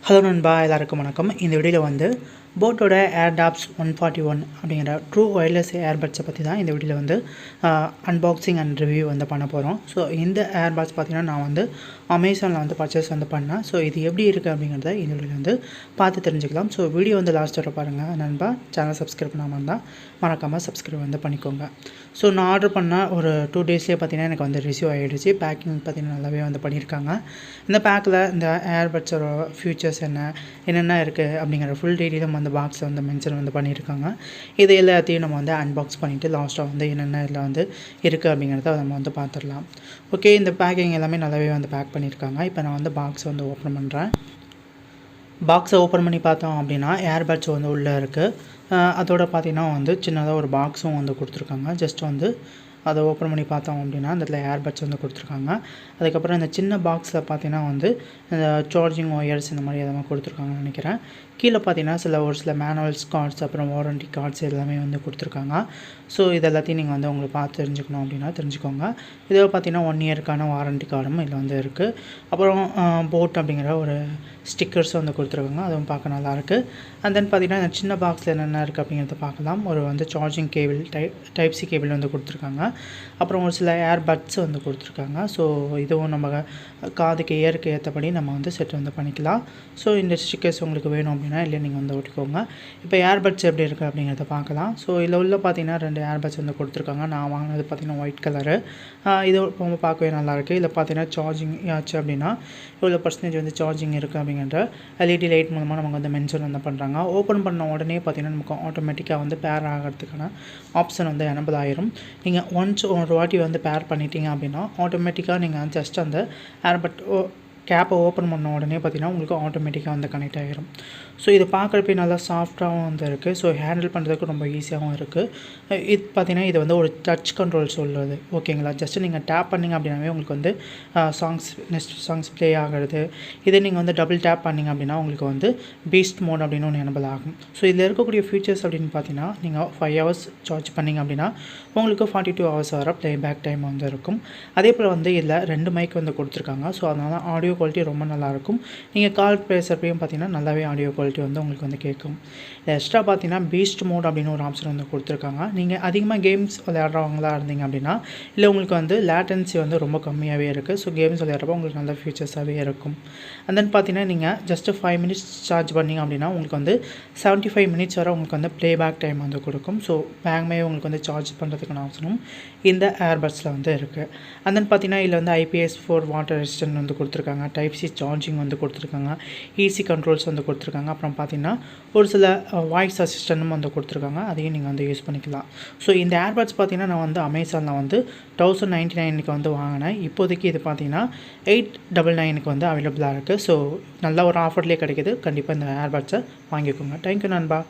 Hello நண்பா, எல்லாருக்கும் வணக்கம். இந்த வீடியோவில் வந்து போட்டோட Airdopes 141 அப்படிங்கிற ட்ரூ ஒயர்லெஸ் ஏர்பட்ஸை பற்றி தான் இந்த வீடியோவில் வந்து அன்பாக்சிங் அண்ட் ரிவ்யூ வந்து பண்ண போகிறோம். ஸோ இந்த ஏர்பட்ஸ் பார்த்திங்கன்னா நான் வந்து அமேசானில் வந்து பர்ச்சேஸ் வந்து பண்ணேன். ஸோ இது எப்படி இருக்குது அப்படிங்கிறத இந்த வீடியோவில் வந்து பார்த்து தெரிஞ்சுக்கலாம். ஸோ வீடியோ வந்து லாஸ்ட் வர பாருங்கள் நண்பா. சேனல் சப்ஸ்கிரைப் பண்ணாமல் இருந்தால் மறக்காமல் சப்ஸ்கிரைப் வந்து பண்ணிக்கோங்க. ஸோ நான் ஆர்டர் பண்ண ஒரு 2 டேஸ்லேயே பார்த்திங்கன்னா எனக்கு வந்து ரிசீவ் ஆகிடுச்சு. பேக்கிங் பார்த்திங்கன்னா நல்லாவே வந்து பண்ணியிருக்காங்க. இந்த பேக்கில் இந்த ஏர்பட்ஸோட ஃபியூச்சர்ஸ் என்னென்ன இருக்குது அப்படிங்கிற ஃபுல் டீட்டெயிலும் வந்து பாக்ஸில் வந்து மென்ஷன் வந்து பண்ணியிருக்காங்க. இது எல்லாத்தையும் நம்ம வந்து அன்பாக்ஸ் பண்ணிவிட்டு லாஸ்ட்டாக வந்து என்னென்ன இதில் வந்து இருக்குது அப்படிங்கிறத நம்ம வந்து பார்த்துடலாம். ஓகே, இந்த பேக்கிங் எல்லாமே நல்லாவே வந்து பேக் பண்ணியிருக்காங்க. இப்போ நான் வந்து பாக்ஸை வந்து ஓப்பன் பண்ணுறேன். பாக்ஸை ஓப்பன் பண்ணி பார்த்தோம் அப்படின்னா ஏர்பட்ஸ் வந்து உள்ளே இருக்குது. அதோட பார்த்திங்கன்னா வந்து சின்னதாக ஒரு பாக்ஸும் வந்து கொடுத்துருக்காங்க. ஜஸ்ட் வந்து அதை ஓப்பன் பண்ணி பார்த்தோம் அப்படின்னா அந்த இடத்துல ஏர்பட்ஸ் வந்து கொடுத்துருக்காங்க. அதுக்கப்புறம் இந்த சின்ன பாக்ஸில் பார்த்தீங்கன்னா வந்து இந்த சார்ஜிங் ஒயர்ஸ் இந்த மாதிரி எதாவது கொடுத்துருக்காங்கன்னு நினைக்கிறேன். கீழே பார்த்தீங்கன்னா ஒரு சில மேனுவல்ஸ் கார்ட்ஸ் அப்புறம் வாரண்டி கார்ட்ஸ் எல்லாமே வந்து கொடுத்துருக்காங்க. ஸோ இது எல்லாத்தையும் நீங்கள் வந்து உங்களுக்கு பார்த்து தெரிஞ்சுக்கணும் அப்படின்னா தெரிஞ்சுக்கோங்க. இதில் பார்த்தீங்கன்னா 1 இயருக்கான வாரண்டி கார்டும் இதில் வந்து இருக்குது. அப்புறம் போட் அப்படிங்கிற ஒரு ஸ்டிக்கர்ஸ் வந்து கொடுத்துருக்காங்க. அதுவும் பார்க்க நல்லாயிருக்கு. அண்ட் தென் பார்த்தீங்கன்னா இந்த சின்ன பாக்ஸில் என்னென்ன இருக்குது அப்படிங்கிறத பார்க்கலாம். ஒரு வந்து charging cable type C cable வந்து கொடுத்துருக்காங்க. அப்புறம் ஒரு சில ஏர்பட்ஸ் வந்து கொடுத்துருக்காங்க. ஸோ இதுவும் நம்ம காதுக்கு இயருக்கு ஏற்றபடி நம்ம வந்து செட் வந்து பண்ணிக்கலாம். ஸோ இந்த ஸ்டிக்கர்ஸ் உங்களுக்கு வேணும் அப்படின்னா இல்லை நீங்கள் வந்து ஓட்டிக்கோங்க. இப்போ ஏர்பட்ஸ் எப்படி இருக்குது அப்படிங்கிறத பார்க்கலாம். ஸோ இதில் உள்ள பார்த்தீங்கன்னா 2 ஏர்பட்ஸ் வந்து கொடுத்துருக்காங்க. நான் வாங்கினது பார்த்தீங்கன்னா ஒயிட் கலரு. இது ரொம்ப பார்க்கவே நல்லாயிருக்கு. இதில் பார்த்தீங்கன்னா சார்ஜிங் ஆச்சு அப்படின்னா இவ்வளோ பர்சன்டேஜ் வந்து சார்ஜிங் இருக்குது அப்படிங்கிற எல்இடி லைட் மூலமாக நமக்கு வந்து மென்ஷன் வந்து பண்ணுறாங்க. ஓப்பன் பண்ண உடனே பார்த்தீங்கன்னா நமக்கு ஆட்டோமேட்டிக்காக வந்து பேர் ஆகிறதுக்கான ஆப்ஷன் வந்து எனபிள் ஆயிரும். நீங்கள் ஒன்ஸ் ஒரு வாட்டி வந்து பேர் பண்ணிட்டீங்க அப்படின்னா ஆட்டோமேட்டிக்காக நீங்கள் ஜஸ்ட் அந்த ஏர்பட் கேப்பை ஓப்பன் பண்ண உடனே பார்த்தீங்கன்னா உங்களுக்கு ஆட்டோமேட்டிக்காக வந்து கனெக்ட் ஆகிரும். ஸோ இது பார்க்குறப்ப நல்லா சாஃப்டாகவும் வந்து இருக்குது. ஸோ ஹேண்டில் பண்ணுறதுக்கு ரொம்ப ஈஸியாகவும் இருக்குது. இது பார்த்திங்கன்னா இது வந்து ஒரு டச் கண்ட்ரோல் சொல்லுது. ஓகேங்களா, ஜஸ்ட்டு நீங்கள் டேப் பண்ணிங்க அப்படின்னாவே உங்களுக்கு வந்து நெக்ஸ்ட் சாங்ஸ் ப்ளே ஆகிறது. இதே நீங்கள் வந்து டபுள் டேப் பண்ணிங்க அப்படின்னா உங்களுக்கு வந்து பீஸ்ட் மோட் அப்படின்னு ஒன்று எனபிள் ஆகும். ஸோ இதில் இருக்கக்கூடிய ஃபீச்சர்ஸ் அப்படின்னு பார்த்தீங்கன்னா நீங்கள் 5 ஹவர்ஸ் சார்ஜ் பண்ணிங்க அப்படின்னா உங்களுக்கு 42 ஹவர்ஸ் வர ப்ளே பேக் டைம் வந்து இருக்கும். அதே போல் வந்து இதில் 2 மைக் வந்து கொடுத்துருக்காங்க. ஸோ அதனால் ஆடியோ குவாலிட்டி ரொம்ப நல்லாயிருக்கும். நீங்கள் கால் பேசுகிறப்பையும் பார்த்தீங்கன்னா நல்லாவே ஆடியோ குவாலிட்டி வந்து உங்களுக்கு வந்து கேட்கும். எக்ஸ்ட்ரா பார்த்தீங்கன்னா பீஸ்ட் மோட் அப்படின்னு ஒரு ஆப்ஷன் வந்து கொடுத்துருக்காங்க. நீங்கள் அதிகமாக கேம்ஸ் விளையாடுறவங்களா இருந்தீங்க அப்படின்னா இல்லை உங்களுக்கு வந்து லேட்டன்சி வந்து ரொம்ப கம்மியாகவே இருக்குது. ஸோ கேம்ஸ் விளையாடுறப்போ உங்களுக்கு நல்ல ஃபீச்சர்ஸாகவே இருக்கும். அண்ட் தென் பார்த்தீங்கன்னா நீங்கள் ஜஸ்ட்டு 5 மினிட்ஸ் சார்ஜ் பண்ணிங்க அப்படின்னா உங்களுக்கு வந்து 75 மினிட்ஸ் வரை உங்களுக்கு வந்து ப்ளே பேக் டைம் வந்து கொடுக்கும். ஸோ பேக்மே உங்களுக்கு வந்து சார்ஜ் பண்ணுறதுக்கான ஆப்ஷனும் இந்த ஏர்பட்ஸில் வந்து இருக்குது. அண்ட் தென் பார்த்தீங்கன்னா இதில் வந்து IPS4 வாட்டர் ரெசிஸ்டன்ட் வந்து கொடுத்துருக்காங்க. டைப் சி சார்ஜிங் வந்து கொடுத்துருக்காங்க. ஈஸி கண்ட்ரோல்ஸ் வந்து கொடுத்துருக்காங்க. அப்புறம் பார்த்தீங்கன்னா ஒரு சில வாய்ஸ் அசிஸ்டன்ட்டும் வந்து கொடுத்துருக்காங்க. அதையும் நீங்கள் வந்து யூஸ் பண்ணிக்கலாம். ஸோ இந்த ஏர்பட்ஸ் பார்த்தீங்கன்னா நான் வந்து அமேசானில் வந்து 1099க்கு வந்து வாங்கினேன். இப்போதைக்கு இது பார்த்தீங்கன்னா 899க்கு வந்து அவைலபிளாக இருக்குது. ஸோ நல்ல ஒரு ஆஃபர்லேயே கிடைக்கிது. கண்டிப்பாக இந்த ஏர்பட்ஸை வாங்கிக்கோங்க. தேங்க்யூ நண்பா.